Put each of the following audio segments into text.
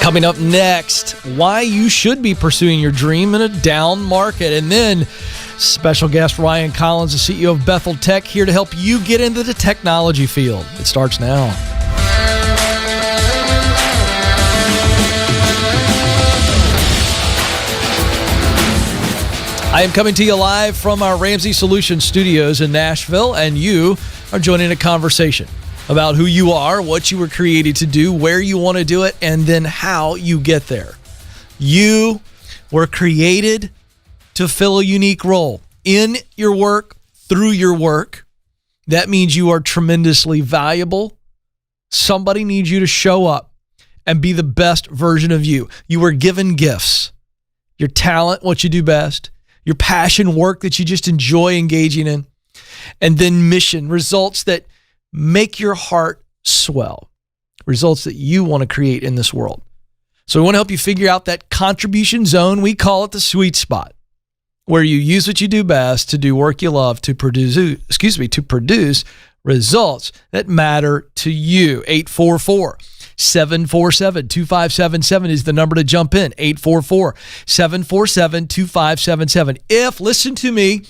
Coming up next, why you should be pursuing your dream in a down market. And then special guest Ryan Collins, the CEO of Bethel Tech, here to help you get into the technology field. It starts now. I am coming to you live from our Ramsey Solutions studios in Nashville, and you are joining a conversation about who you are, what you were created to do, where you want to do it, and then how you get there. You were created to fill a unique role in your work, through your work. That means you are tremendously valuable. Somebody needs you to show up and be the best version of you. You were given gifts, your talent, what you do best, your passion, work that you just enjoy engaging in, and then mission, results that make your heart swell, results that you want to create in this world. So we want to help you figure out that contribution zone. We call it the sweet spot, where you use what you do best to do work you love to produce results that matter to you. 844-747-2577 is the number to jump in. 844-747-2577. If, listen to me,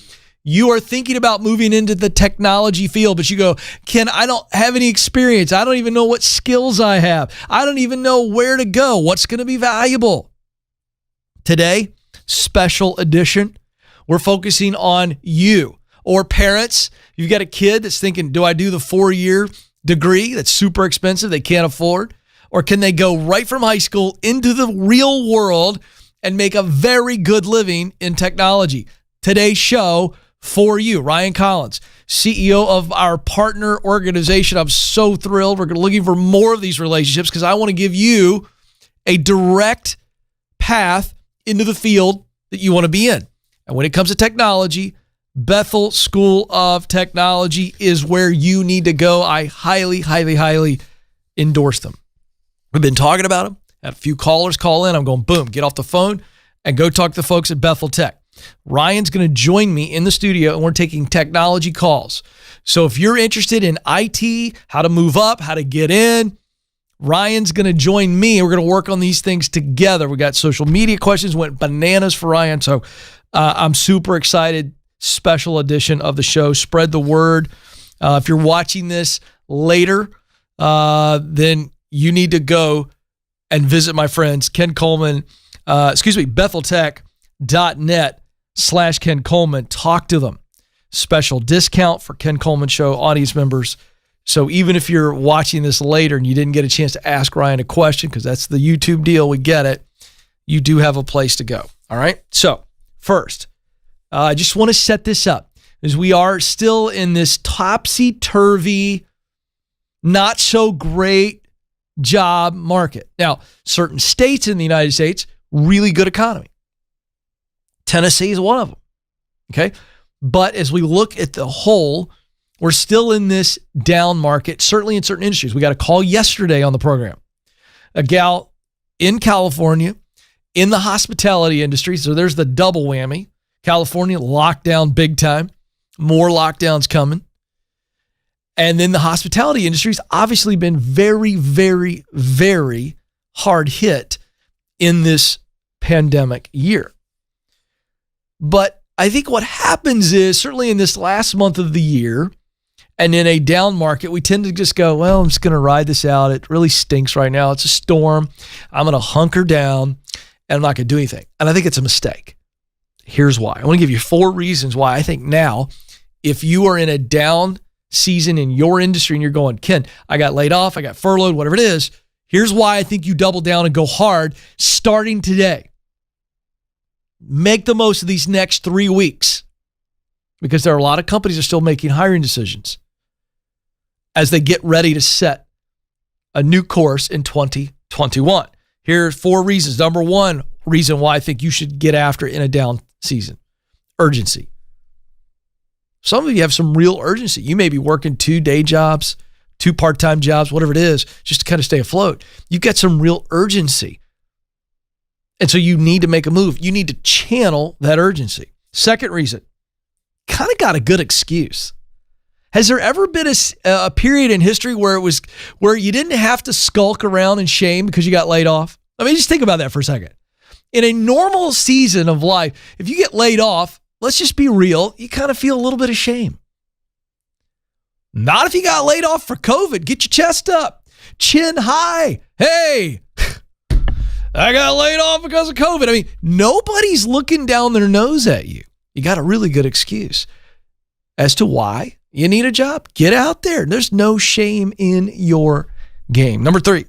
you are thinking about moving into the technology field, but you go, Ken, I don't have any experience. I don't even know what skills I have. I don't even know where to go. What's going to be valuable? Today, special edition, we're focusing on you. Or parents, you've got a kid that's thinking, do I do the 4-year degree that's super expensive they can't afford? Or can they go right from high school into the real world and make a very good living in technology? Today's show for you, Ryan Collins, CEO of our partner organization. I'm so thrilled. We're looking for more of these relationships because I want to give you a direct path into the field that you want to be in. And when it comes to technology, Bethel School of Technology is where you need to go. I highly, highly, highly endorse them. We've been talking about them. Had a few callers call in. I'm going, boom, get off the phone and go talk to the folks at Bethel Tech. Ryan's going to join me in the studio, and we're taking technology calls. So if you're interested in IT, how to move up, how to get in, Ryan's going to join me, and we're going to work on these things together. We got social media questions, went bananas for Ryan, so I'm super excited. Special edition of the show. Spread the word. If you're watching this later, then you need to go and visit my friends, Ken Coleman, BethelTech.net/Ken Coleman. Talk to them. Special discount for Ken Coleman Show audience members. So even if you're watching this later and you didn't get a chance to ask Ryan a question, because that's the YouTube deal, we get it, you do have a place to go. All right? So first, I just want to set this up, as we are still in this topsy-turvy, not so great job market. Now, certain states in the United States, really good economy. Tennessee is one of them. Okay? But as we look at the whole, we're still in this down market, certainly in certain industries. We got a call yesterday on the program. A gal in California, in the hospitality industry, so there's the double whammy. California locked down big time. More lockdowns coming. And then the hospitality industry's obviously been very, very, very hard hit in this pandemic year. But I think what happens is, certainly in this last month of the year and in a down market, we tend to just go, well, I'm just going to ride this out. It really stinks right now. It's a storm. I'm going to hunker down and I'm not going to do anything. And I think it's a mistake. Here's why. I want to give you 4 reasons why I think now, if you are in a down season in your industry and you're going, Ken, I got laid off, I got furloughed, whatever it is, here's why I think you double down and go hard starting today. Make the most of these next 3 weeks, because there are a lot of companies that are still making hiring decisions as they get ready to set a new course in 2021. Here are 4 reasons. Number 1 reason why I think you should get after it in a down season: urgency. Some of you have some real urgency. You may be working 2 day jobs, 2 part-time jobs, whatever it is, just to kind of stay afloat. You've got some real urgency. And so you need to make a move. You need to channel that urgency. Second reason, kind of got a good excuse. Has there ever been a period in history where you didn't have to skulk around in shame because you got laid off? I mean, just think about that for a second. In a normal season of life, if you get laid off, let's just be real, you kind of feel a little bit of shame. Not if you got laid off for COVID. Get your chest up, chin high. Hey, I got laid off because of COVID. I mean, nobody's looking down their nose at you. You got a really good excuse as to why you need a job. Get out there. There's no shame in your game. Number 3,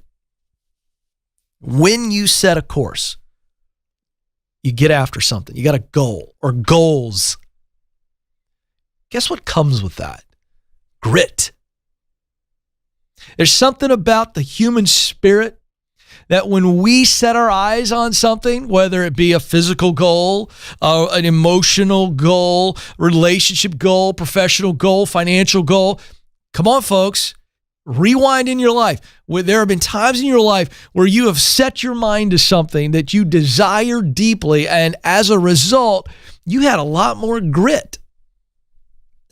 when you set a course, you get after something. You got a goal or goals. Guess what comes with that? Grit. There's something about the human spirit that when we set our eyes on something, whether it be a physical goal, an emotional goal, relationship goal, professional goal, financial goal, come on, folks, rewind in your life. There have been times in your life where you have set your mind to something that you desire deeply, and as a result, you had a lot more grit.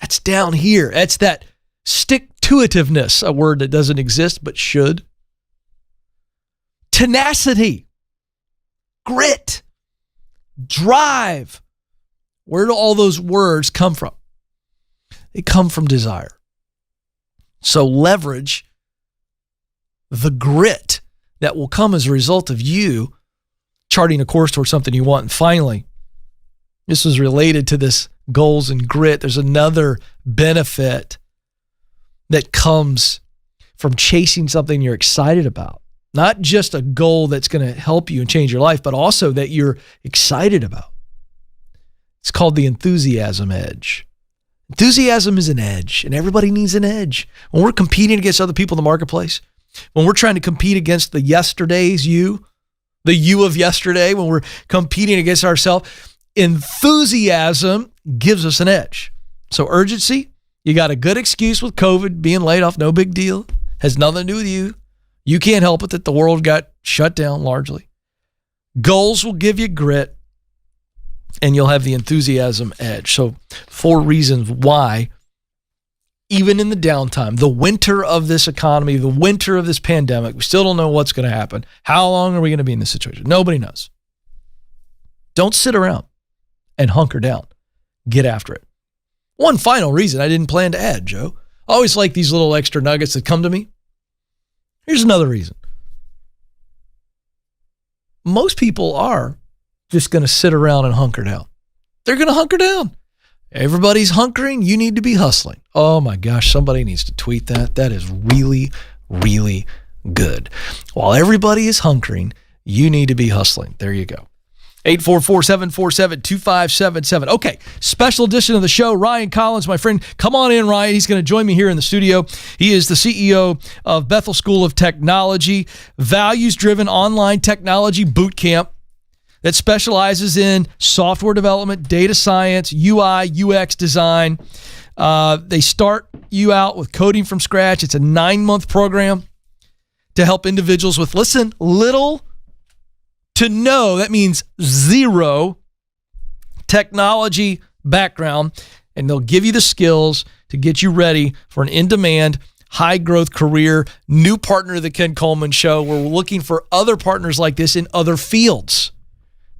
That's down here. That's that stick-to-itiveness, a word that doesn't exist but should. Tenacity, grit, drive. Where do all those words come from? They come from desire. So leverage the grit that will come as a result of you charting a course towards something you want. And finally, this is related to this goals and grit. There's another benefit that comes from chasing something you're excited about. Not just a goal that's going to help you and change your life, but also that you're excited about. It's called the enthusiasm edge. Enthusiasm is an edge, and everybody needs an edge. When we're competing against other people in the marketplace, when we're trying to compete against the yesterday's you, the you of yesterday, when we're competing against ourselves, enthusiasm gives us an edge. So urgency, you got a good excuse with COVID, being laid off, no big deal. Has nothing to do with you. You can't help it that the world got shut down largely. Goals will give you grit, and you'll have the enthusiasm edge. So 4 reasons why, even in the downtime, the winter of this economy, the winter of this pandemic, we still don't know what's going to happen. How long are we going to be in this situation? Nobody knows. Don't sit around and hunker down. Get after it. One final reason I didn't plan to add, Joe. I always like these little extra nuggets that come to me. Here's another reason. Most people are just going to sit around and hunker down. They're going to hunker down. Everybody's hunkering. You need to be hustling. Oh my gosh, somebody needs to tweet that. That is really, really good. While everybody is hunkering, you need to be hustling. There you go. 844-747-2577. Okay, special edition of the show. Ryan Collins, my friend. Come on in, Ryan. He's going to join me here in the studio. He is the CEO of Bethel School of Technology, values-driven online technology boot camp that specializes in software development, data science, UI, UX design. They start you out with coding from scratch. It's a 9-month program to help individuals with, listen, little to no, that means zero technology background, and they'll give you the skills to get you ready for an in-demand, high-growth career. New partner of the Ken Coleman Show. We're looking for other partners like this in other fields.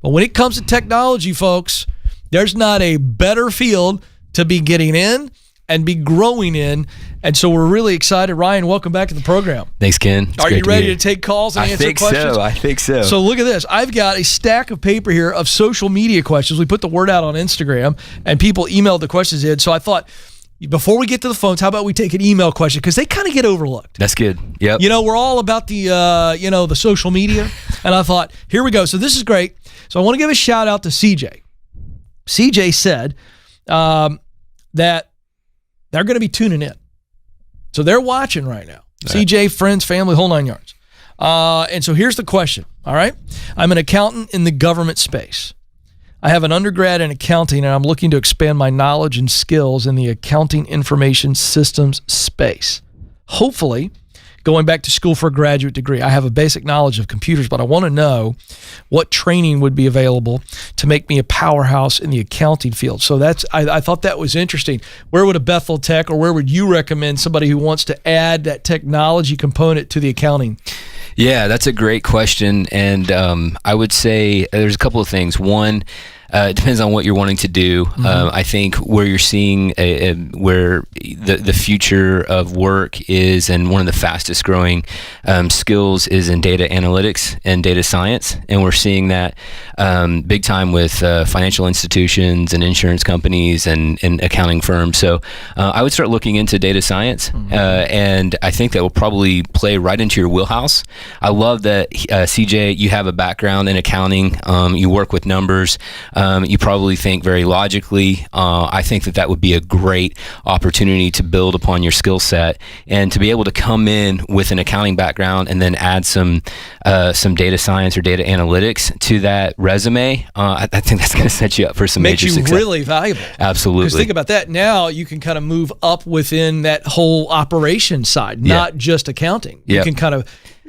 But when it comes to technology, folks, there's not a better field to be getting in and be growing in. And so we're really excited. Ryan, welcome back to the program. Thanks, Ken. Are you ready to take calls and answer questions? I think so. So look at this. I've got a stack of paper here of social media questions. We put the word out on Instagram, and people emailed the questions in. So I thought, before we get to the phones, how about we take an email question? Because they kind of get overlooked. That's good. Yep. You know, we're all about the, the social media. And I thought, here we go. So this is great. So I want to give a shout out to CJ. CJ said that they're going to be tuning in. So they're watching right now. Right. CJ, friends, family, whole 9 yards. And so here's the question, all right? I'm an accountant in the government space. I have an undergrad in accounting, and I'm looking to expand my knowledge and skills in the accounting information systems space. Hopefully, going back to school for a graduate degree. I have a basic knowledge of computers, but I want to know what training would be available to make me a powerhouse in the accounting field. So I thought that was interesting. Where would a Bethel Tech, or where would you recommend somebody who wants to add that technology component to the accounting? Yeah, that's a great question. And I would say there's a couple of things. One, it depends on what you're wanting to do. I think where you're seeing where the future of work is, and one of the fastest growing skills is in data analytics and data science. And we're seeing that big time with financial institutions and insurance companies and accounting firms. So I would start looking into data science. And I think that will probably play right into your wheelhouse. I love that, CJ, you have a background in accounting. You work with numbers. You probably think very logically. I think that would be a great opportunity to build upon your skill set and to be able to come in with an accounting background and then add some data science or data analytics to that resume. I think that's going to set you up for some major success. Makes you really valuable. Absolutely. Because think about that. Now you can kind of move up within that whole operation side, not just accounting. You can kind of...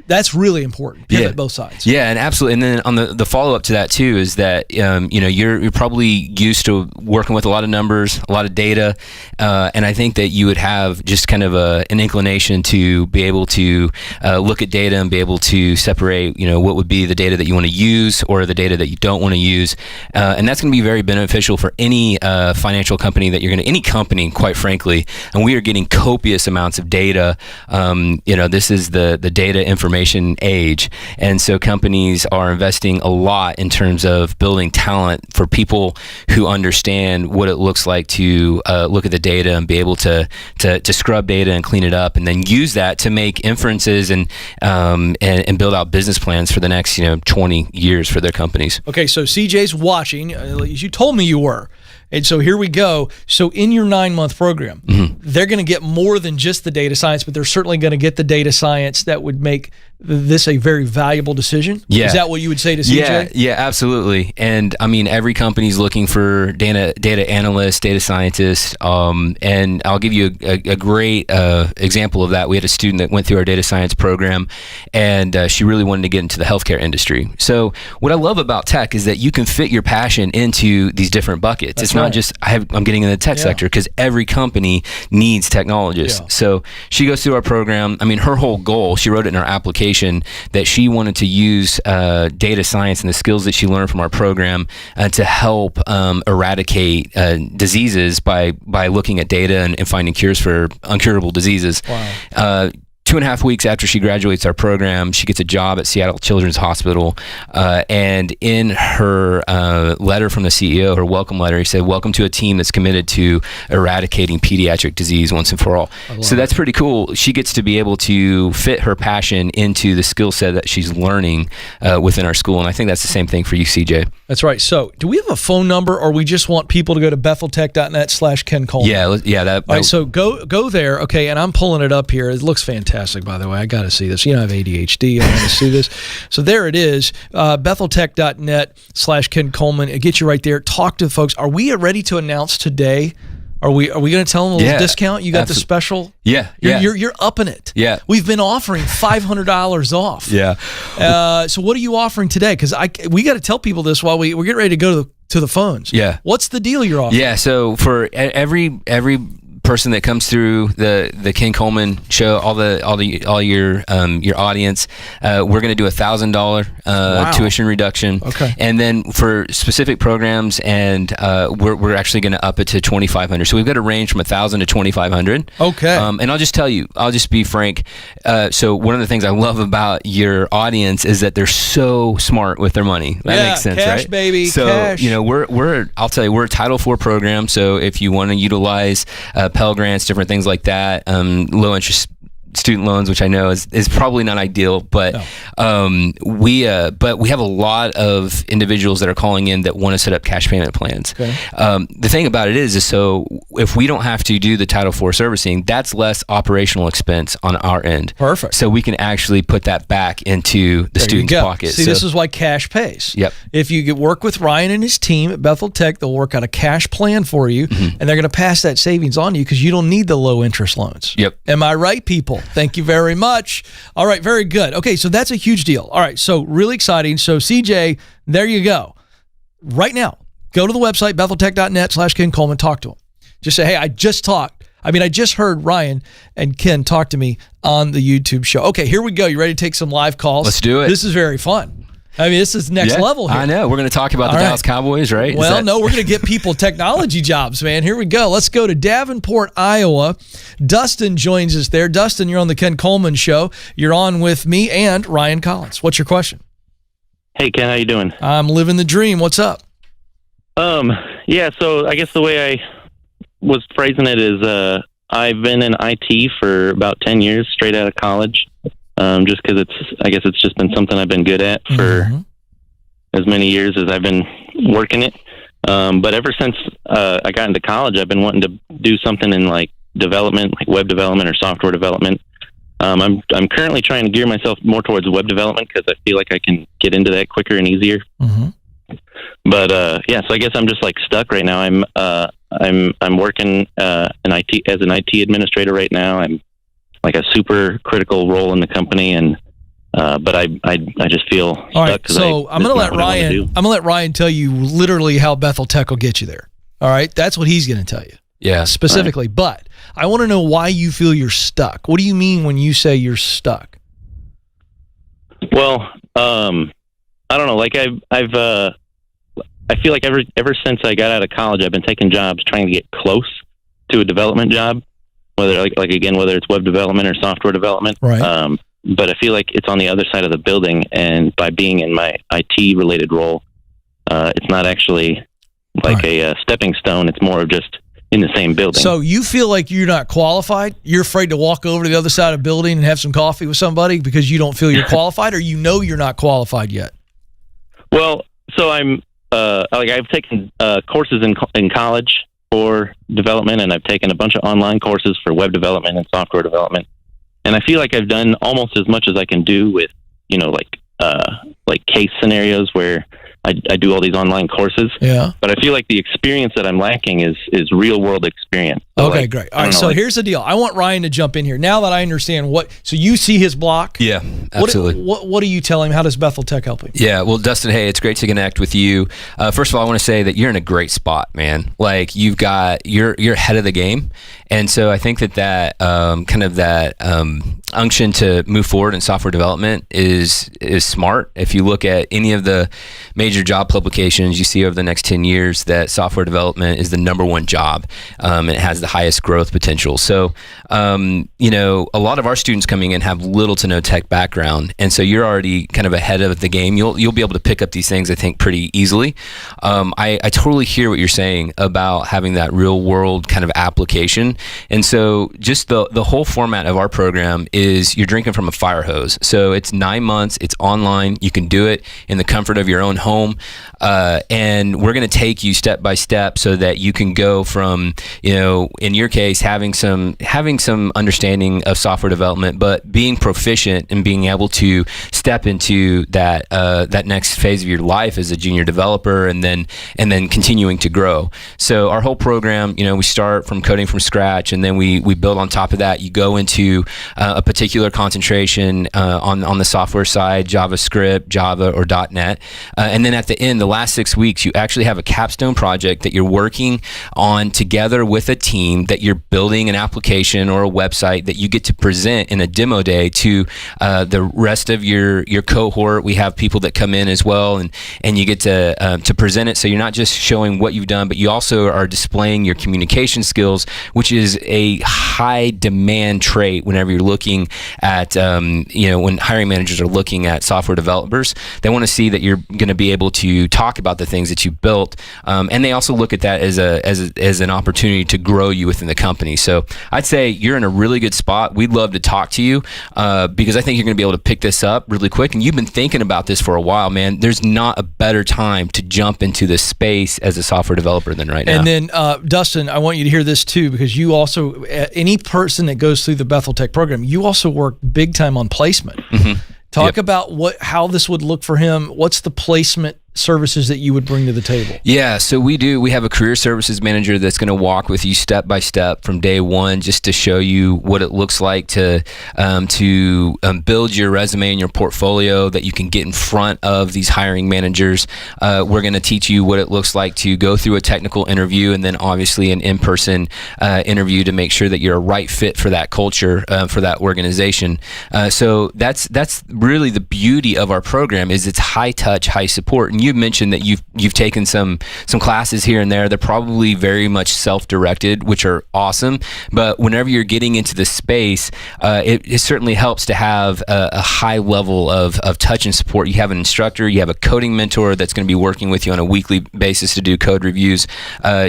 That's really important. Pivot both sides. Yeah, and absolutely. And then on the follow up to that too is that you're probably used to working with a lot of numbers, a lot of data, and I think that you would have just kind of an inclination to be able to look at data and be able to separate, what would be the data that you want to use or the data that you don't want to use, and that's going to be very beneficial for any financial company that any company, quite frankly. And we are getting copious amounts of data. This is the data information age, and so companies are investing a lot in terms of building talent for people who understand what it looks like to look at the data and be able to scrub data and clean it up, and then use that to make inferences and build out business plans for the next 20 years for their companies. Okay, so CJ's watching. You told me you were. And so here we go. So in your 9-month program, they're going to get more than just the data science, but they're certainly going to get the data science that would make this a very valuable decision. Yeah. Is that what you would say to CJ? Yeah, absolutely. And I mean, every company's looking for data analysts, data scientists. And I'll give you a great example of that. We had a student that went through our data science program, and she really wanted to get into the healthcare industry. So what I love about tech is that you can fit your passion into these different buckets. It's not just I'm getting in the tech sector, because every company needs technologists. So she goes through our program. I mean, her whole goal, she wrote it in her application, that she wanted to use data science and the skills that she learned from our program to help eradicate diseases by looking at data and finding cures for uncurable diseases. Wow. 2.5 weeks after she graduates our program, she gets a job at Seattle Children's Hospital. And in her letter from the CEO, her welcome letter, he said, "Welcome to a team that's committed to eradicating pediatric disease once and for all." So that's pretty cool. She gets to be able to fit her passion into the skill set that she's learning within our school. And I think that's the same thing for you, CJ. That's right. So do we have a phone number, or we just want people to go to betheltech.net/Ken Coleman? Yeah. All right, so go there. Okay, and I'm pulling it up here. It looks fantastic. By the way, I got to see this. I have ADHD. I want to see this. So there it is, betheltech.net/Ken Coleman. It gets you right there. Talk to folks. Are we ready to announce today? Are we going to tell them a little discount? You got the special? Yeah. You're upping it. Yeah. We've been offering $500 off. Yeah. So what are you offering today? Because we got to tell people this while we're getting ready to go to the phones. Yeah. What's the deal you're offering? Yeah. So for every person that comes through the Ken Coleman Show, all your audience, we're going to do $1,000 tuition reduction. Okay. And then for specific programs, and we're actually going to up it to $2,500. So we've got a range from $1,000 to $2,500. Okay. And I'll just be frank. So one of the things I love about your audience is that they're so smart with their money. That makes sense, cash, right? Baby, so cash. I'll tell you, we're a Title IV program. So if you want to utilize Pell Grants, different things like that, low interest student loans, which I know is probably not ideal, but we have a lot of individuals that are calling in that want to set up cash payment plans. Okay. The thing about it is so if we don't have to do the Title IV servicing, that's less operational expense on our end. Perfect. So we can actually put that back into the student's pocket. See, this is why cash pays. Yep. If you work with Ryan and his team at Bethel Tech, they'll work out a cash plan for you, and they're going to pass that savings on to you because you don't need the low interest loans. Yep. Am I right, people? Thank you very much. All right, very good. Okay, so that's a huge deal. All right, so really exciting. So CJ, there you go. Right now, go to the website, betheltech.net/Ken Coleman, talk to him. Just say, hey, I just talked I mean, I just heard Ryan and Ken talk to me on the YouTube show. Okay, here we go. You ready to take some live calls? Let's do it. This is very fun. I mean, this is next level here. I know. We're going to talk about the Dallas Cowboys, right? Well, no, we're going to get people technology jobs, man. Here we go. Let's go to Davenport, Iowa. Dustin joins us there. Dustin, you're on the Ken Coleman Show. You're on with me and Ryan Collins. What's your question? Hey, Ken, how you doing? I'm living the dream. What's up? Yeah, so I guess the way I was phrasing it is I've been in IT for about 10 years straight out of college. Just because it's just been something I've been good at for as many years as I've been working it. But ever since I got into college, I've been wanting to do something in like development, like web development or software development. I'm currently trying to gear myself more towards web development because I feel like I can get into that quicker and easier. But yeah, so I guess I'm just like stuck right now. I'm working as an IT administrator right now. I'm like a super critical role in the company, and but I just feel stuck. All right, so I'm gonna let Ryan tell you literally how Bethel Tech will get you there. All right, that's what he's gonna tell you. Yeah, specifically. Right. But I want to know why you feel you're stuck. What do you mean when you say you're stuck? Well, I don't know. Like I feel like ever since I got out of college, I've been taking jobs trying to get close to a development job. Whether whether it's web development or software development, right? But I feel like it's on the other side of the building, and by being in my IT related role, it's not actually like a stepping stone. It's more of just in the same building. So you feel like you're not qualified? You're afraid to walk over to the other side of the building and have some coffee with somebody because you don't feel you're qualified, or you know you're not qualified yet? Well, so I'm I've taken courses in college for development, and I've taken a bunch of online courses for web development and software development. And I feel like I've done almost as much as I can do with, like case scenarios where I do all these online courses. Yeah. But I feel like the experience that I'm lacking is real world experience. So okay, great. All right, so here's the deal. I want Ryan to jump in here. Now that I understand so you see his block? Yeah, absolutely. What do you tell him? How does Bethel Tech help him? Yeah, well, Dustin, hey, it's great to connect with you. First of all, I want to say that you're in a great spot, man. Like you're ahead of the game. And so I think that unction to move forward in software development is smart. If you look at any of the major job publications, you see over the next 10 years that software development is the #1 job. It has the highest growth potential. So, a lot of our students coming in have little to no tech background. And so you're already kind of ahead of the game. You'll be able to pick up these things, I think, pretty easily. I totally hear what you're saying about having that real world kind of application. And so just the whole format of our program is you're drinking from a fire hose. So it's 9 months, it's online, you can do it in the comfort of your own home. And we're going to take you step by step so that you can go from, in your case, having some understanding of software development, but being proficient and being able to step into that next phase of your life as a junior developer, and then continuing to grow. So our whole program, we start from coding from scratch, and then we build on top of that. You go into a particular concentration on the software side, JavaScript, Java, or .NET, and then at the end, the last 6 weeks, you actually have a capstone project that you're working on together with a team, that you're building an application or a website that you get to present in a demo day to the rest of your cohort. We have people that come in as well, and you get to present it. So you're not just showing what you've done, but you also are displaying your communication skills, which is a high demand trait whenever you're looking at, when hiring managers are looking at software developers. They want to see that you're going to be able to talk about the things that you built, and they also look at that as an opportunity to grow you within the company. So I'd say you're in a really good spot. We'd love to talk to you because I think you're going to be able to pick this up really quick. And you've been thinking about this for a while, man. There's not a better time to jump into this space as a software developer than right now. And then, Dustin, I want you to hear this too, because you also, any person that goes through the Bethel Tech program, you also work big time on placement. Mm-hmm. Talk about how this would look for him. What's the placement services that you would bring to the table? Yeah, so we have a career services manager that's going to walk with you step by step from day one, just to show you what it looks like to build your resume and your portfolio that you can get in front of these hiring managers. We're going to teach you what it looks like to go through a technical interview, and then obviously an in-person interview to make sure that you're a right fit for that culture, for that organization. So that's really the beauty of our program, is it's high touch, high support. And you mentioned that you've taken some classes here and there. They're probably very much self-directed, which are awesome. But whenever you're getting into this space, it certainly helps to have a high level of touch and support. You have an instructor, you have a coding mentor that's going to be working with you on a weekly basis to do code reviews.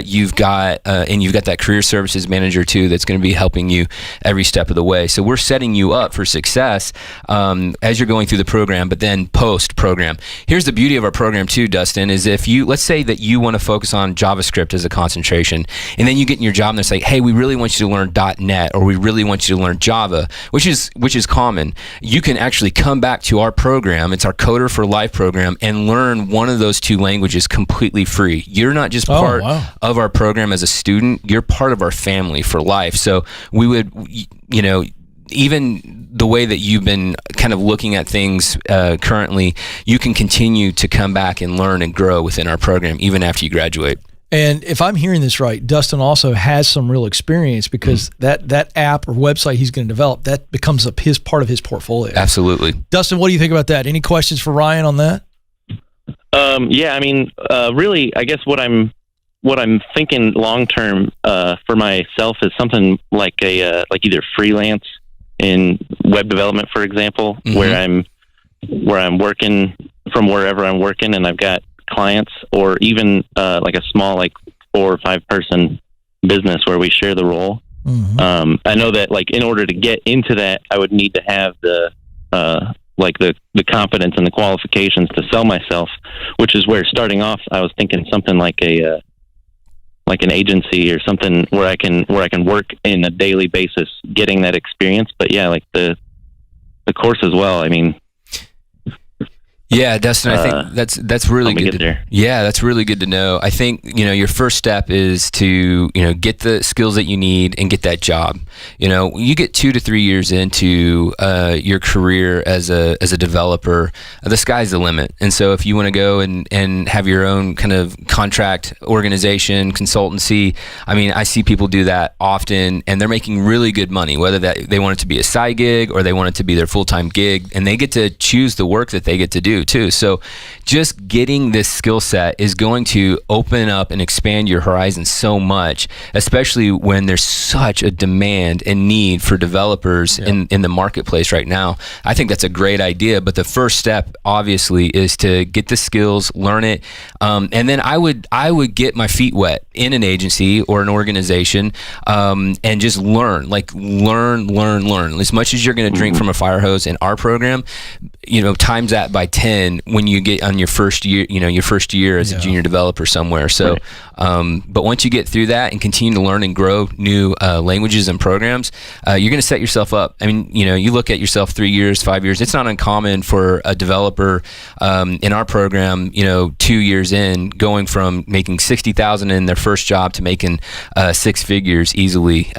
You've got that career services manager too that's going to be helping you every step of the way. So we're setting you up for success as you're going through the program, but then post-program. Here's the beauty of our program too, Dustin, is let's say that you want to focus on JavaScript as a concentration, and then you get in your job and it's like, hey, we really want you to learn .NET, or we really want you to learn Java, which is common. You can actually come back to our program. It's our Coder for Life program, and learn one of those two languages completely free. You're not just part of our program as a student, you're part of our family for life. So we would, even the way that you've been kind of looking at things currently, you can continue to come back and learn and grow within our program even after you graduate. And if I'm hearing this right, Dustin also has some real experience, because that app or website he's going to develop, that becomes part of his portfolio. Absolutely. Dustin, what do you think about that? Any questions for Ryan on that? Yeah, I mean, really, I guess what I'm thinking long term for myself is something like either freelance in web development, for example, where I'm working from wherever I'm working, and I've got clients, or even like a small 4 or 5 person business where we share the role. I know that in order to get into that, I would need to have the confidence and the qualifications to sell myself, which is where, starting off, I was thinking something like an agency or something where I can work in a daily basis, getting that experience. But yeah, the course as well. I mean, yeah, Dustin, I think that's really good. Yeah, that's really good to know. I think, your first step is to, get the skills that you need and get that job. You get 2 to 3 years into your career as a developer, the sky's the limit. And so if you want to go and have your own kind of contract organization, consultancy, I mean, I see people do that often, and they're making really good money, whether that they want it to be a side gig or they want it to be their full-time gig, and they get to choose the work that they get to do too. So just getting this skill set is going to open up and expand your horizon so much, especially when there's such a demand and need for developers in the marketplace right now. I think that's a great idea, but the first step obviously is to get the skills, learn it, and then I would get my feet wet in an agency or an organization, and just learn as much as you're going to drink from a fire hose in our program. Times that by 10 when you get on your first year as a junior developer somewhere. So, but once you get through that and continue to learn and grow new languages and programs, you're going to set yourself up. I mean, you look at yourself 3 years, 5 years. It's not uncommon for a developer in our program, 2 years in, going from making $60,000 in their first job to making 6 figures easily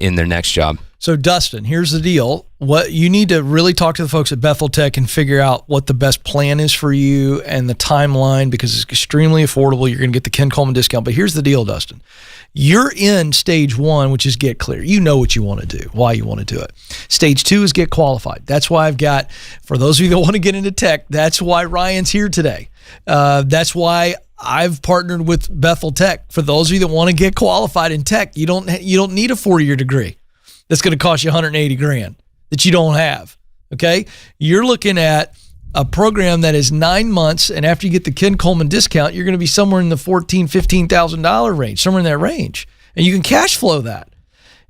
in their next job. So Dustin, here's the deal. What you need to really talk to the folks at Bethel Tech and figure out what the best plan is for you and the timeline, because it's extremely affordable. You're going to get the Ken Coleman discount. But here's the deal, Dustin. You're in stage 1, which is get clear. You know what you want to do, why you want to do it. Stage 2 is get qualified. That's why I've got, for those of you that want to get into tech, that's why Ryan's here today. That's why I've partnered with Bethel Tech. For those of you that want to get qualified in tech, you don't need a 4-year degree that's going to cost you $180,000 that you don't have. Okay, you're looking at a program that is 9 months, and after you get the Ken Coleman discount, you're going to be somewhere in the $14,000-$15,000 range, somewhere in that range, and you can cash flow that.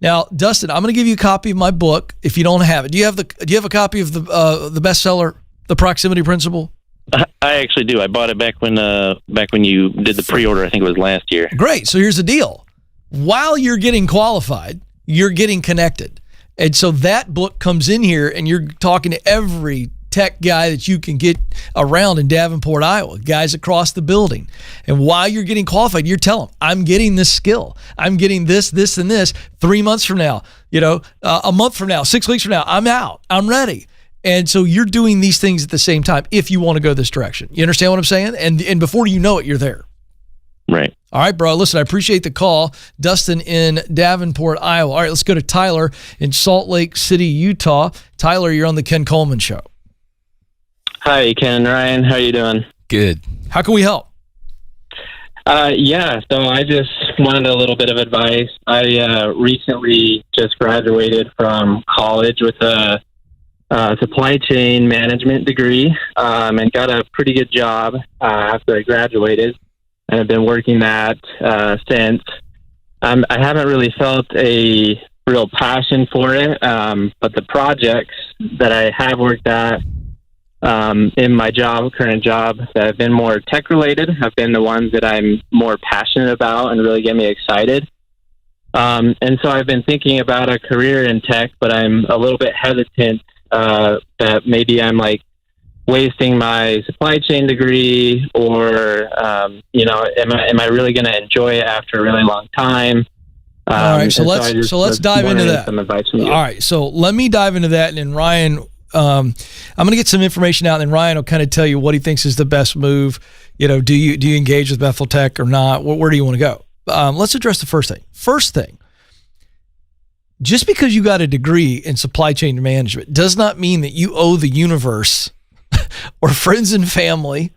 Now, Dustin, I'm going to give you a copy of my book if you don't have it. Do you have a copy of the bestseller, The Proximity Principle? I actually do. I bought it back when you did the pre-order. I think it was last year. Great. So here's the deal. While you're getting qualified, you're getting connected. And so that book comes in here, and you're talking to every tech guy that you can get around in Davenport, Iowa, guys across the building. And while you're getting qualified, you're telling them, I'm getting this skill. I'm getting this, and this. 3 months from now, a month from now, 6 weeks from now, I'm out. I'm ready. And so you're doing these things at the same time if you want to go this direction. You understand what I'm saying? And before you know it, you're there. Right. All right, bro. Listen, I appreciate the call. Dustin in Davenport, Iowa. All right, let's go to Tyler in Salt Lake City, Utah. Tyler, you're on the Ken Coleman Show. Hi, Ken and Ryan. How you doing? Good. How can we help? Yeah, so I just wanted a little bit of advice. I recently just graduated from college with a supply chain management degree and got a pretty good job after I graduated. And I've been working that since. I haven't really felt a real passion for it, but the projects that I have worked at in my current job that have been more tech related have been the ones that I'm more passionate about and really get me excited. And so I've been thinking about a career in tech, but I'm a little bit hesitant that maybe I'm like wasting my supply chain degree, or am I really going to enjoy it after a really long time? All right, so let's dive into that. Some advice from you. All right, so let me dive into that, and then Ryan, I'm going to get some information out, and then Ryan will kind of tell you what he thinks is the best move. Do you engage with Bethel Tech or not? Where do you want to go? Let's address the first thing. First thing, just because you got a degree in supply chain management does not mean that you owe the universe or friends and family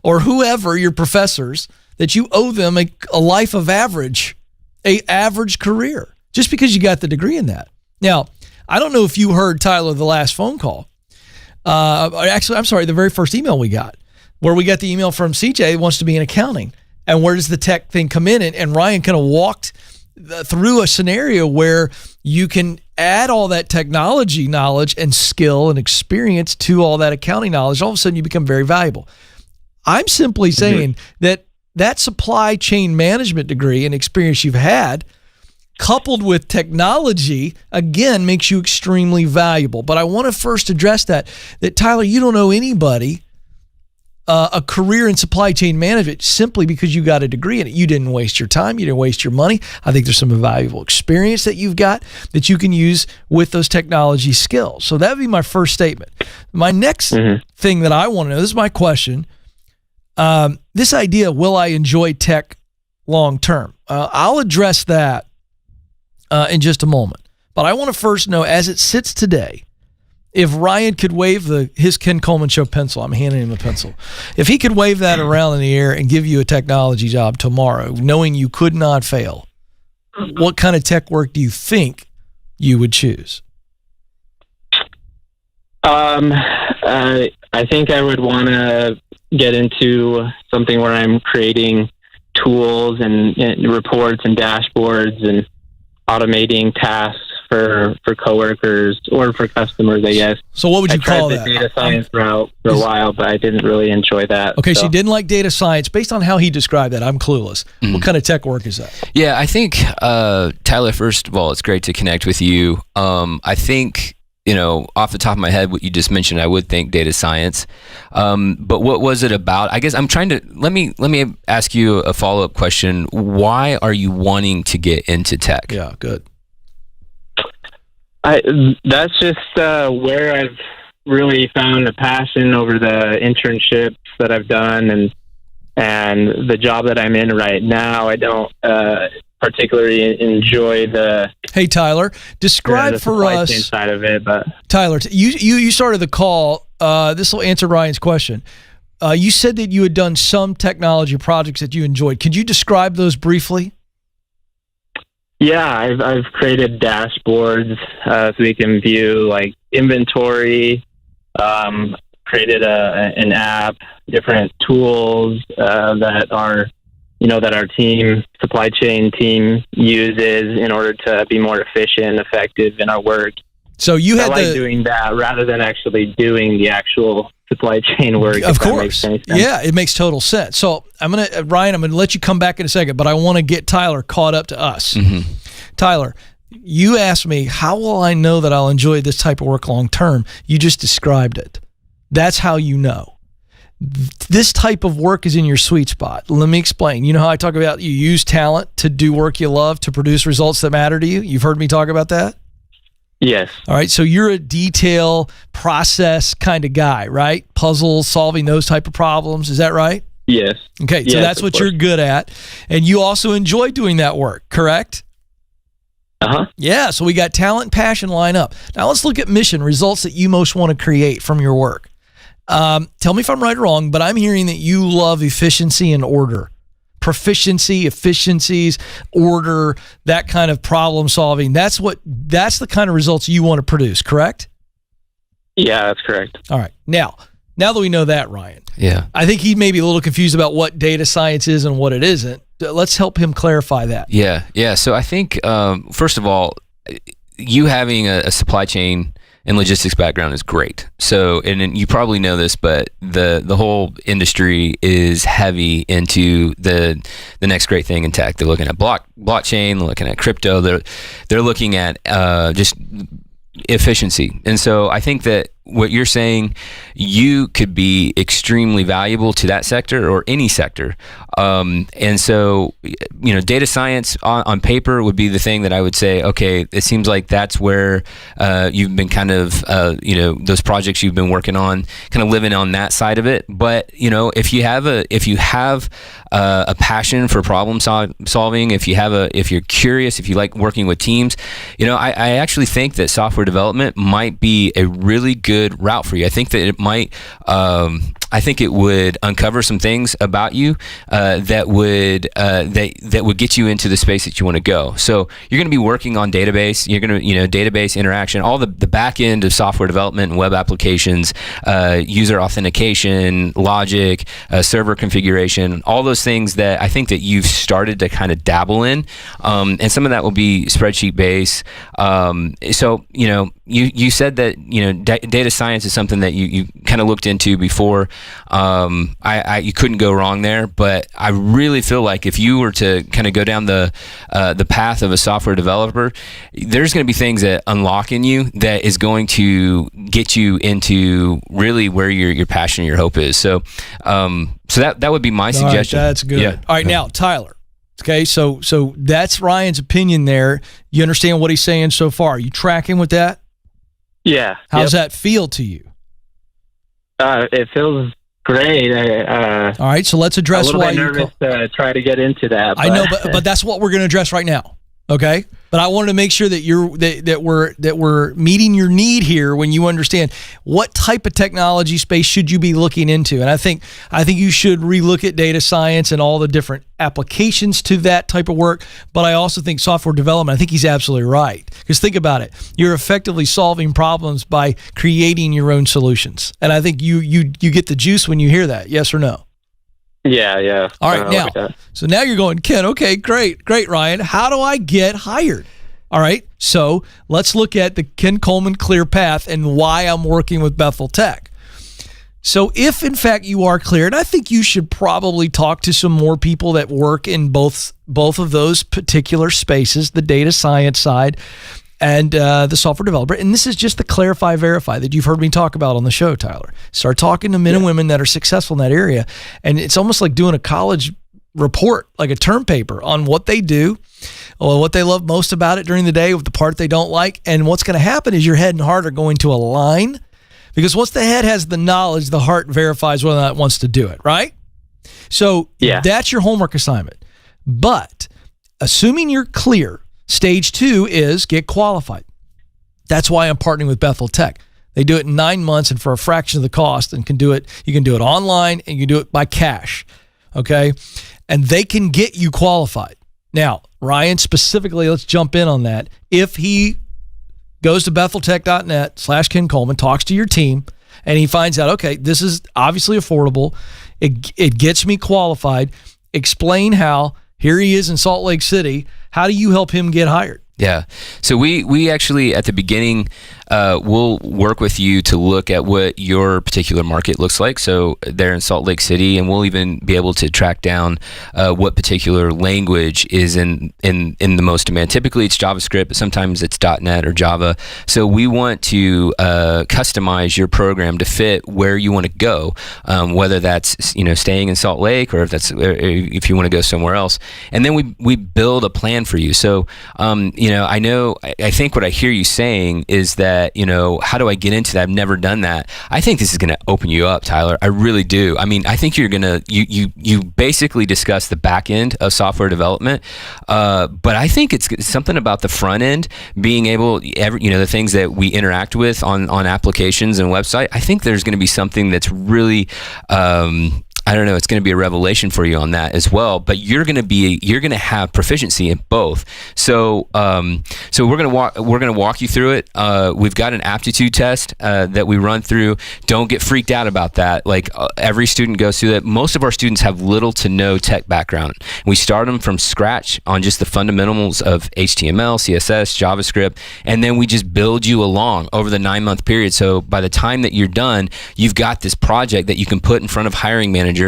or whoever, your professors, that you owe them a life of average career just because you got the degree in that. Now, I don't know if you heard, Tyler, the last phone call. Actually, I'm sorry, the very first email we got, where we got the email from CJ wants to be in accounting. And where does the tech thing come in? And Ryan kind of walked through a scenario where you can add all that technology knowledge and skill and experience to all that accounting knowledge. All of a sudden, you become very valuable. I'm simply saying that supply chain management degree and experience you've had, coupled with technology, again, makes you extremely valuable. But I want to first address that Tyler, you don't owe anybody a career in supply chain management simply because you got a degree in it. You didn't waste your time. You didn't waste your money. I think there's some valuable experience that you've got that you can use with those technology skills. So that would be my first statement. My next thing that I want to know, this is my question, this idea, will I enjoy tech long term? I'll address that in just a moment. But I want to first know, as it sits today, if Ryan could wave his Ken Coleman Show pencil, I'm handing him a pencil. If he could wave that around in the air and give you a technology job tomorrow, knowing you could not fail, what kind of tech work do you think you would choose? I think I would want to get into something where I'm creating tools and reports and dashboards and automating tasks for coworkers or for customers, I guess. So what would you call that? I tried the data science route for a while, but I didn't really enjoy that. Okay, so you didn't like data science. Based on how he described that, I'm clueless. What kind of tech work is that? Yeah, I think, Tyler, first of all, it's great to connect with you. I think, off the top of my head, what you just mentioned, I would think data science. But what was it about? I guess I'm trying to, let me ask you a follow-up question. Why are you wanting to get into tech? Yeah, good. That's just where I've really found a passion over the internships that I've done and the job that I'm in right now. I don't particularly enjoy the. Hey, Tyler, describe the for us side of it, but Tyler, you started the call. This will answer Ryan's question. You said that you had done some technology projects that you enjoyed. Could you describe those briefly? Yeah, I've created dashboards so we can view like inventory. Created an app, different tools that our supply chain team uses in order to be more efficient and effective in our work. So you had doing that rather than actually doing the actual supply chain work. Of course. Yeah, it makes total sense. So Ryan, I'm going to let you come back in a second, but I want to get Tyler caught up to us. Tyler, you asked me, how will I know that I'll enjoy this type of work long term? You just described it. That's how you know. This type of work is in your sweet spot. Let me explain. You know how I talk about you use talent to do work you love to produce results that matter to you? You've heard me talk about that? Yes. All right. So you're a detail process kind of guy, right? Puzzles, solving those type of problems. Is that right? Yes. Okay. So Yes, that's of what course. you're good at. And you also enjoy doing that work, correct? Uh-huh. Yeah. So we got talent and passion line up. Now let's look at mission, results that you most want to create from your work. Tell me if I'm right or wrong, but I'm hearing that you love efficiency and order. Proficiency, efficiencies, order, that kind of problem solving. That's the kind of results you want to produce, correct? Yeah, that's correct. All right. Now that we know that, Ryan, Yeah. I think he may be a little confused about what data science is and what it isn't. Let's help him clarify that. Yeah. So I think, first of all, you having a supply chain and logistics background is great. So, and then you probably know this, but the whole industry is heavy into the next great thing in tech. They're looking at blockchain, they're looking at crypto, they're looking at just efficiency. And so I think that what you're saying, you could be extremely valuable to that sector or any sector. And so, data science on paper would be the thing that I would say, okay, it seems like that's where you've been kind of, those projects you've been working on, kind of living on that side of it. But, if you have a passion for problem solving, if you're curious, if you like working with teams, I actually think that software development might be a really good route for you. I think that it might, I think it would uncover some things about you that would get you into the space that you want to go. So you're going to be working on database. You're going to, database interaction, all the back end of software development and web applications, user authentication, logic, server configuration, all those things that I think that you've started to kind of dabble in, and some of that will be spreadsheet based. So you said that data science is something that you kind of looked into before. You couldn't go wrong there, but I really feel like if you were to kind of go down the path of a software developer, there's going to be things that unlock in you that is going to get you into really where your passion and your hope is. So that would be my suggestion. All right, that's good. Yeah. All right, now Tyler. Okay, so that's Ryan's opinion there. You understand what he's saying so far? Are you tracking with that? Yeah. How's that feel to you? It feels great. All right, so let's address a little why bit you nervous to try to get into that. I know, but that's what we're going to address right now. Okay, but I wanted to make sure that that we're meeting your need here when you understand what type of technology space should you be looking into. And I think you should relook at data science and all the different applications to that type of work. But I also think software development, I think he's absolutely right. Because think about it, you're effectively solving problems by creating your own solutions. And I think you get the juice when you hear that. Yes or no? Yeah. All right, so now you're going, Ken, okay, great, Ryan. How do I get hired? All right, so let's look at the Ken Coleman clear path and why I'm working with Bethel Tech. So if, in fact, you are clear, and I think you should probably talk to some more people that work in both of those particular spaces, the data science side and the software developer. And this is just the clarify, verify that you've heard me talk about on the show, Tyler. Start talking to men and women that are successful in that area. And it's almost like doing a college report, like a term paper on what they do, or what they love most about it during the day, with the part they don't like. And what's going to happen is your head and heart are going to align, because once the head has the knowledge, the heart verifies whether or not it wants to do it, right? So that's your homework assignment. But assuming you're clear, stage 2 is get qualified. That's why I'm partnering with Bethel Tech. They do it in 9 months and for a fraction of the cost, and can do it. You can do it online and you can do it by cash. Okay. And they can get you qualified. Now, Ryan, specifically, let's jump in on that. If he goes to betheltech.net/Ken Coleman, talks to your team, and he finds out, okay, this is obviously affordable. It gets me qualified. Explain how. Here he is in Salt Lake City. How do you help him get hired? Yeah. So we actually, at the beginning, we'll work with you to look at what your particular market looks like. So they're in Salt Lake City, and we'll even be able to track down what particular language is in the most demand. Typically it's JavaScript, but sometimes it's .NET or Java. So we want to customize your program to fit where you want to go, whether that's staying in Salt Lake, or if you want to go somewhere else. And then we build a plan for you. So I think what I hear you saying is that, how do I get into that? I've never done that. I think this is going to open you up, Tyler. I really do. I mean, I think you're going to, you basically discuss the back end of software development, but I think it's something about the front end, being able, the things that we interact with on applications and website. I think there's going to be something that's really, I don't know, it's going to be a revelation for you on that as well, but you're going to have proficiency in both. So we're going to walk you through it. We've got an aptitude test that we run through. Don't get freaked out about that. Like every student goes through that. Most of our students have little to no tech background. We start them from scratch on just the fundamentals of HTML, CSS, JavaScript, and then we just build you along over the 9-month period. So by the time that you're done, you've got this project that you can put in front of hiring managers.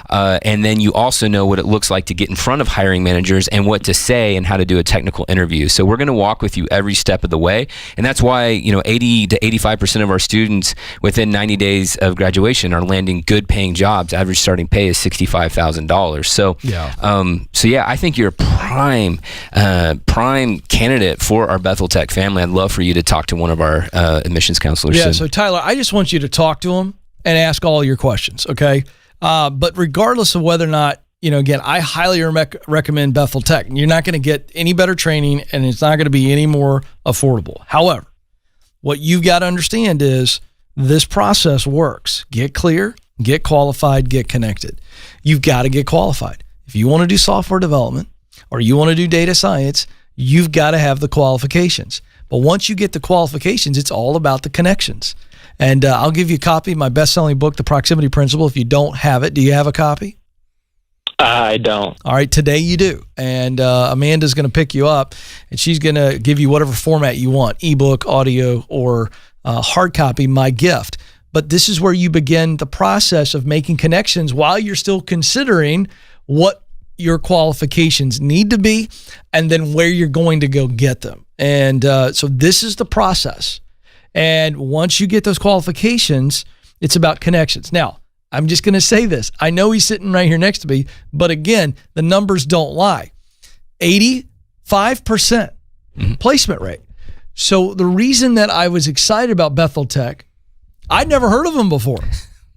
And then you also know what it looks like to get in front of hiring managers and what to say and how to do a technical interview. So we're going to walk with you every step of the way. And that's why, 80 to 85% of our students within 90 days of graduation are landing good paying jobs. Average starting pay is $65,000. So, I think you're a prime candidate for our Bethel Tech family. I'd love for you to talk to one of our admissions counselors. Yeah. So Tyler, I just want you to talk to them and ask all your questions. Okay. But regardless of whether or not, again, I highly recommend Bethel Tech. You're not going to get any better training, and it's not going to be any more affordable. However, what you've got to understand is this process works. Get clear, get qualified, get connected. You've got to get qualified. If you want to do software development or you want to do data science, you've got to have the qualifications. But once you get the qualifications, it's all about the connections. And I'll give you a copy of my best-selling book, The Proximity Principle. If you don't have it, do you have a copy? I don't. All right, today you do. And Amanda's going to pick you up, and she's going to give you whatever format you want, ebook, audio, or hard copy, my gift. But this is where you begin the process of making connections while you're still considering what your qualifications need to be and then where you're going to go get them. And so this is the process. And once you get those qualifications, it's about connections. Now, I'm just going to say this. I know he's sitting right here next to me, but again, the numbers don't lie. 85% placement rate. So the reason that I was excited about Bethel Tech, I'd never heard of them before.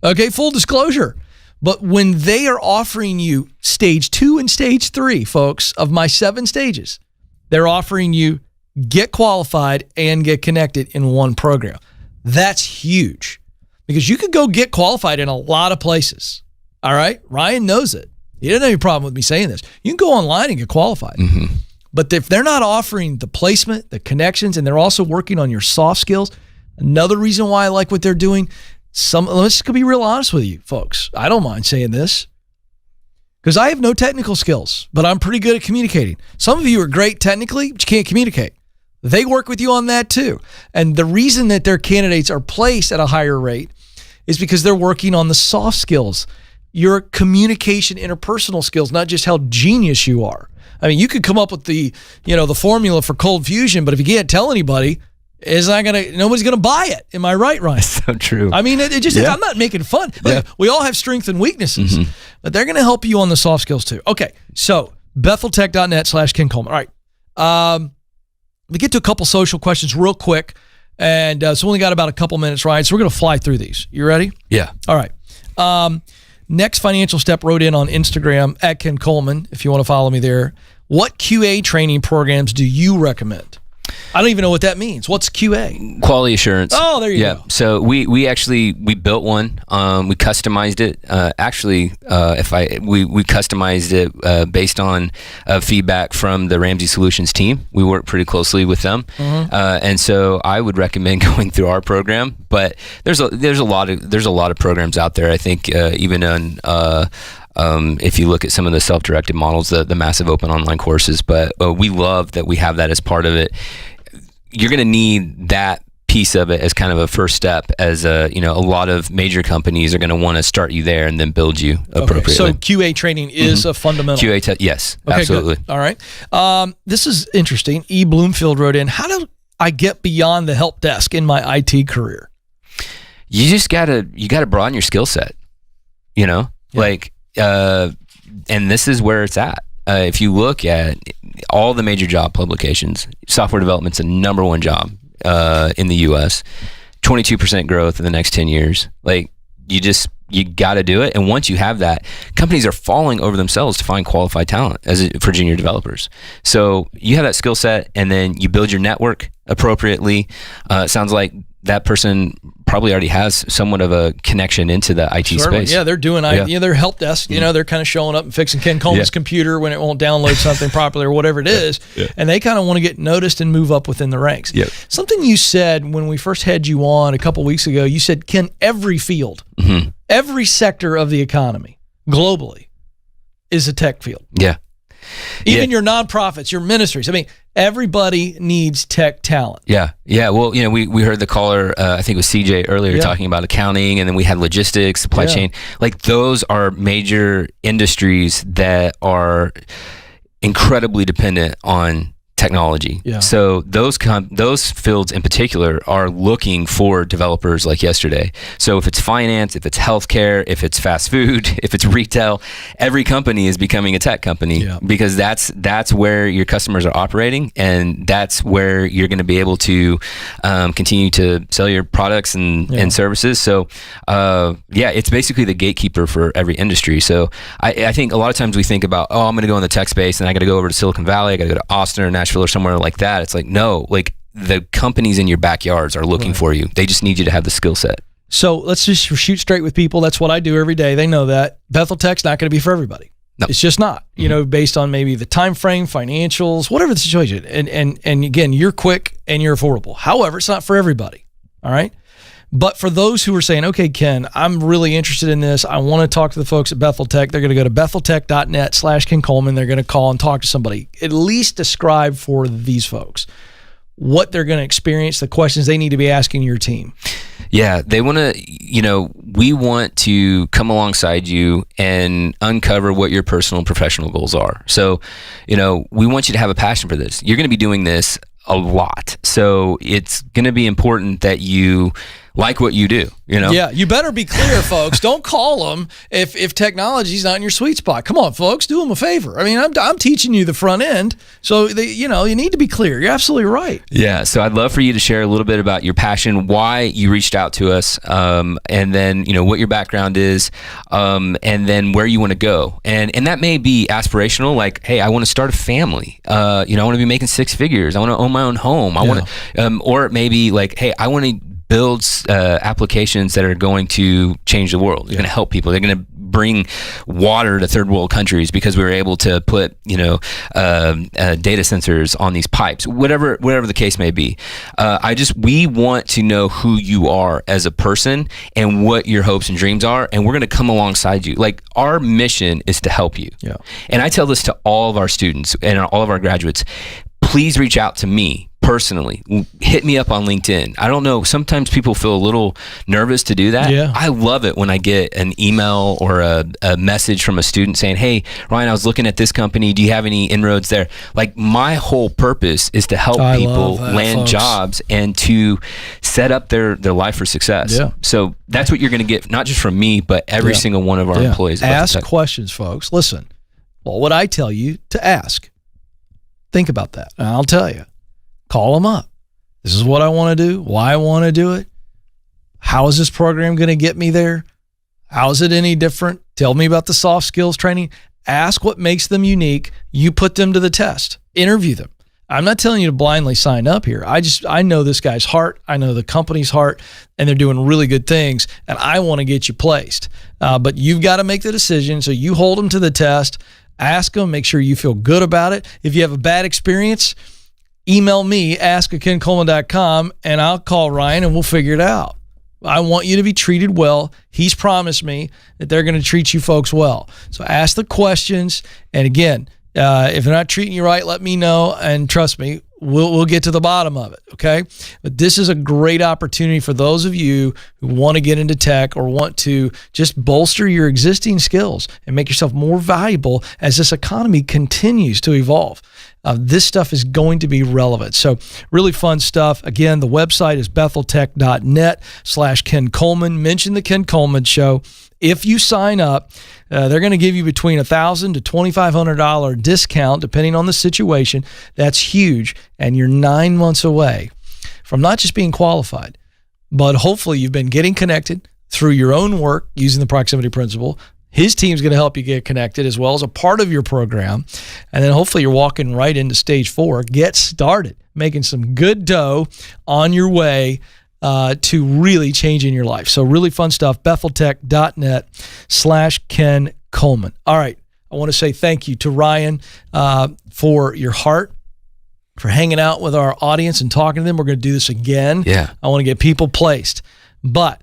Okay, full disclosure. But when they are offering you stage 2 and stage 3, folks, of my 7 stages, they're offering you get qualified and get connected in one program. That's huge because you could go get qualified in a lot of places. All right. Ryan knows it. He didn't have any problem with me saying this. You can go online and get qualified. But if they're not offering the placement, the connections, and they're also working on your soft skills, another reason why I like what they're doing, let's be real honest with you, folks. I don't mind saying this because I have no technical skills, but I'm pretty good at communicating. Some of you are great technically, but you can't communicate. They work with you on that too. And the reason that their candidates are placed at a higher rate is because they're working on the soft skills, your communication, interpersonal skills, not just how genius you are. I mean, you could come up with the formula for cold fusion, but if you can't tell anybody, nobody's gonna buy it. Am I right, Ryan? So true. I mean, I'm not making fun. Look, we all have strengths and weaknesses, but they're gonna help you on the soft skills too. Okay, so betheltech.net/Ken Coleman. All right. We get to a couple social questions real quick, and so we only got about a couple minutes, Ryan. So we're going to fly through these. You ready? Yeah. All right. Next Financial Step wrote in on Instagram at Ken Coleman, if you want to follow me there. What QA training programs do you recommend? I don't even know what that means. What's QA? Quality assurance. Oh, there you go. So we built one. We customized it. We customized it based on feedback from the Ramsey Solutions team. We work pretty closely with them, and so I would recommend going through our program. But there's a lot of programs out there. I think even on. If you look at some of the self-directed models, the massive open online courses, but we love that we have that as part of it. You're going to need that piece piece of it as kind of a first step, as a lot of major companies are going to want to start you there and then build you appropriately. So QA training is a fundamental. Yes, okay, absolutely. Good. All right. This is interesting. E. Bloomfield wrote in, how do I get beyond the help desk in my IT career? You just gotta broaden your skill set, and this is where it's at. If you look at all the major job publications, software development's the number one job in the U.S. 22% growth in the next 10 years. Like, you got to do it. And once you have that, companies are falling over themselves to find qualified talent for junior developers. So you have that skill set, and then you build your network appropriately. It sounds like that person probably already has somewhat of a connection into the IT space. Yeah, they're doing their help desk. They're kind of showing up and fixing Ken Coleman's computer when it won't download something properly or whatever it is. And they kind of want to get noticed and move up within the ranks. Something you said when we first had you on a couple weeks ago, you said, Ken, every field, every sector of the economy globally is a tech field. Even your nonprofits, your ministries. I mean, everybody needs tech talent. Yeah. Well, we heard the caller, I think it was CJ earlier, talking about accounting, and then we had logistics, supply chain. Like, those are major industries that are incredibly dependent on technology. So those fields in particular are looking for developers like yesterday. So if it's finance, if it's healthcare, if it's fast food, if it's retail, every company is becoming a tech company because that's where your customers are operating, and that's where you're going to be able to continue to sell your products and services. So it's basically the gatekeeper for every industry. So I think a lot of times we think about, I'm going to go in the tech space and I got to go over to Silicon Valley, I got to go to Austin or Nashville or somewhere like that. It's like, no, like, the companies in your backyards are looking for you. They just need you to have the skill set. So let's just shoot straight with people. That's what I do every day. They know that. Bethel Tech's not going to be for everybody. No. It's just not, based on maybe the time frame, financials, whatever the situation. And again, you're quick and you're affordable. However, it's not for everybody. All right. But for those who are saying, okay, Ken, I'm really interested in this. I want to talk to the folks at Bethel Tech. They're going to go to betheltech.net/Ken Coleman. They're going to call and talk to somebody. At least describe for these folks what they're going to experience, the questions they need to be asking your team. Yeah, they want to, we want to come alongside you and uncover what your personal and professional goals are. So, we want you to have a passion for this. You're going to be doing this a lot. So it's going to be important that you like what you do, Yeah, you better be clear, folks. Don't call them if technology's not in your sweet spot. Come on, folks, do them a favor. I mean, I'm teaching you the front end, so you need to be clear. You're absolutely right. Yeah, so I'd love for you to share a little bit about your passion, why you reached out to us, and then what your background is, and then where you want to go, and that may be aspirational, like, hey, I want to start a family. I want to be making six figures. I want to own my own home. I want to, or it may be like, hey, I want to build applications that are going to change the world. They're going to help people. They're going to bring water to third world countries because we were able to put data sensors on these pipes. Whatever the case may be. We want to know who you are as a person and what your hopes and dreams are, and we're going to come alongside you. Like, our mission is to help you. Yeah. And I tell this to all of our students and all of our graduates. Please reach out to me personally. Hit me up on LinkedIn. I don't know, sometimes people feel a little nervous to do that. Yeah. I love it when I get an email or a message from a student saying, hey, Ryan, I was looking at this company. Do you have any inroads there? Like, my whole purpose is to help people land jobs and to set up their life for success. Yeah. So that's what you're going to get, not just from me, but every single one of our employees. Ask questions, folks. Listen, what would I tell you to ask? Think about that. And I'll tell you. Call them up. This is what I want to do, why I want to do it. How is this program going to get me there? How is it any different? Tell me about the soft skills training. Ask what makes them unique. You put them to the test. Interview them. I'm not telling you to blindly sign up here. I know this guy's heart. I know the company's heart, and they're doing really good things, and I want to get you placed. But you've got to make the decision, so you hold them to the test. Ask them. Make sure you feel good about it. If you have a bad experience, email me, ask@kencoleman.com, and I'll call Ryan and we'll figure it out. I want you to be treated well. He's promised me that they're going to treat you folks well. So ask the questions. And again, if they're not treating you right, let me know. And trust me, we'll get to the bottom of it, okay? But this is a great opportunity for those of you who want to get into tech or want to just bolster your existing skills and make yourself more valuable as this economy continues to evolve. This stuff is going to be relevant. So really fun stuff. Again, the website is betheltech.net/Ken Coleman. Mention the Ken Coleman Show. If you sign up, they're going to give you between $1,000 to $2,500 discount, depending on the situation. That's huge. And you're 9 months away from not just being qualified, but hopefully you've been getting connected through your own work using the proximity principle. His team's going to help you get connected as well as a part of your program. And then hopefully you're walking right into stage 4. Get started making some good dough on your way to really changing your life. So really fun stuff. betheltech.net/Ken Coleman. All right. I want to say thank you to Ryan for your heart, for hanging out with our audience and talking to them. We're going to do this again. Yeah. I want to get people placed. But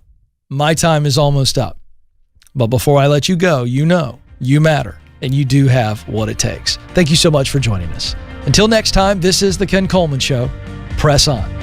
my time is almost up. But before I let you go, you know you matter and you do have what it takes. Thank you so much for joining us. Until next time, this is the Ken Coleman Show. Press on.